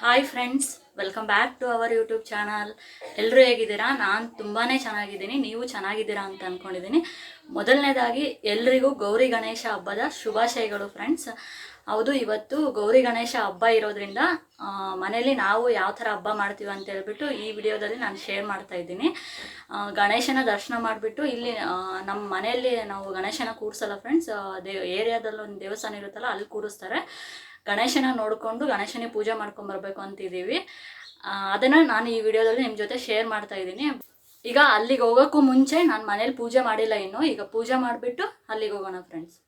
Hi friends, welcome back to our YouTube channel. ಎಲ್ಲರೂ ಹೇಗಿದ್ದೀರಾ? ನಾನು ತುಂಬಾ ಚೆನ್ನಾಗಿದ್ದೀನಿ. ನೀವು ಚೆನ್ನಾಗಿದ್ದೀರಾ ಅಂತ ಅಂದ್ಕೊಂಡಿದ್ದೀನಿ. ಮೊದಲನೇದಾಗಿ ಎಲ್ರಿಗೂ ಗೌರಿ ಗಣೇಶ ಹಬ್ಬದ ಶುಭಾಶಯಗಳು ಫ್ರೆಂಡ್ಸ್. ಹೌದು, ಇವತ್ತು ಗೌರಿ ಗಣೇಶ ಹಬ್ಬ ಇರೋದ್ರಿಂದ ಮನೇಲಿ ನಾವು ಯಾವ ಥರ ಹಬ್ಬ ಮಾಡ್ತೀವಿ ಅಂತ ಹೇಳ್ಬಿಟ್ಟು ಈ ವಿಡಿಯೋದಲ್ಲಿ ನಾನು ಶೇರ್ ಮಾಡ್ತಾ ಇದ್ದೀನಿ. ಗಣೇಶನ ದರ್ಶನ ಮಾಡಿಬಿಟ್ಟು ಇಲ್ಲಿ ನಮ್ಮ ಮನೆಯಲ್ಲಿ ನಾವು ಗಣೇಶನ ಕೂರಿಸಲ್ಲ ಫ್ರೆಂಡ್ಸ್. ಏರಿಯಾದಲ್ಲಿ ಒಂದು ದೇವಸ್ಥಾನ ಇರುತ್ತಲ್ಲ, ಅಲ್ಲಿ ಕೂರಿಸ್ತಾರೆ. ಗಣೇಶನ ನೋಡಿಕೊಂಡು ಗಣೇಶನಿಗೆ ಪೂಜೆ ಮಾಡ್ಕೊಂಬರ್ಬೇಕು ಅಂತಿದ್ದೀವಿ. ಅದನ್ನು ನಾನು ಈ ವಿಡಿಯೋದಲ್ಲಿ ನಿಮ್ಮ ಜೊತೆ ಶೇರ್ ಮಾಡ್ತಾ ಇದ್ದೀನಿ. ಈಗ ಅಲ್ಲಿಗೆ ಹೋಗೋಕ್ಕೂ ಮುಂಚೆ ನಾನು ಮನೇಲಿ ಪೂಜೆ ಮಾಡಿಲ್ಲ ಇನ್ನು. ಈಗ ಪೂಜೆ ಮಾಡಿಬಿಟ್ಟು ಅಲ್ಲಿಗೆ ಹೋಗೋಣ ಫ್ರೆಂಡ್ಸ್.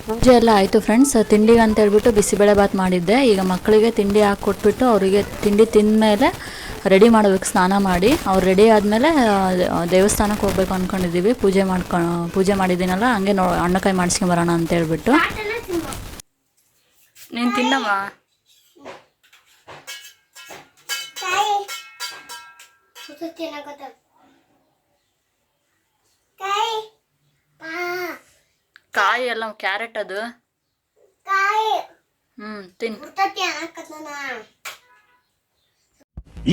ಪೂಜೆ ಎಲ್ಲ ಆಯಿತು ಫ್ರೆಂಡ್ಸ್. ತಿಂಡಿಗೆ ಅಂತ ಹೇಳ್ಬಿಟ್ಟು ಬಿಸಿಬೇಳೆ ಬಾತ್ ಮಾಡಿದ್ದೆ. ಈಗ ಮಕ್ಕಳಿಗೆ ತಿಂಡಿ ಹಾಕಿ ಕೊಟ್ಬಿಟ್ಟು ಅವರಿಗೆ ತಿಂಡಿ ತಿಂದಮೇಲೆ ರೆಡಿ ಮಾಡಬೇಕು, ಸ್ನಾನ ಮಾಡಿ. ಅವ್ರು ರೆಡಿ ಆದಮೇಲೆ ದೇವಸ್ಥಾನಕ್ಕೆ ಹೋಗ್ಬೇಕು ಅಂದ್ಕೊಂಡಿದ್ದೀವಿ. ಪೂಜೆ ಮಾಡಿದ್ದೀನಲ್ಲ, ಹಂಗೆ ಹಣ್ಣುಕಾಯಿ ಮಾಡಿಸ್ಕೊಂಬರೋಣ ಅಂತ ಹೇಳ್ಬಿಟ್ಟು. ನೀನು ತಿನ್ನಮ್ಮ. ಕಾಯಿ ಎಲ್ಲ ಕ್ಯಾರೆಟ್ ಅದು ತಿನ್.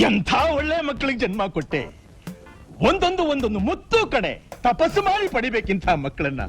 ಎಂಥ ಒಳ್ಳೆ ಮಕ್ಕಳಿಗೆ ಜನ್ಮ ಕೊಟ್ಟೆ. ಒಂದೊಂದು ಮುತ್ತು ಕಡೆ ತಪಸ್ಸು ಮಾಡಿ ಪಡಿಬೇಕಿಂತ ಮಕ್ಕಳನ್ನ.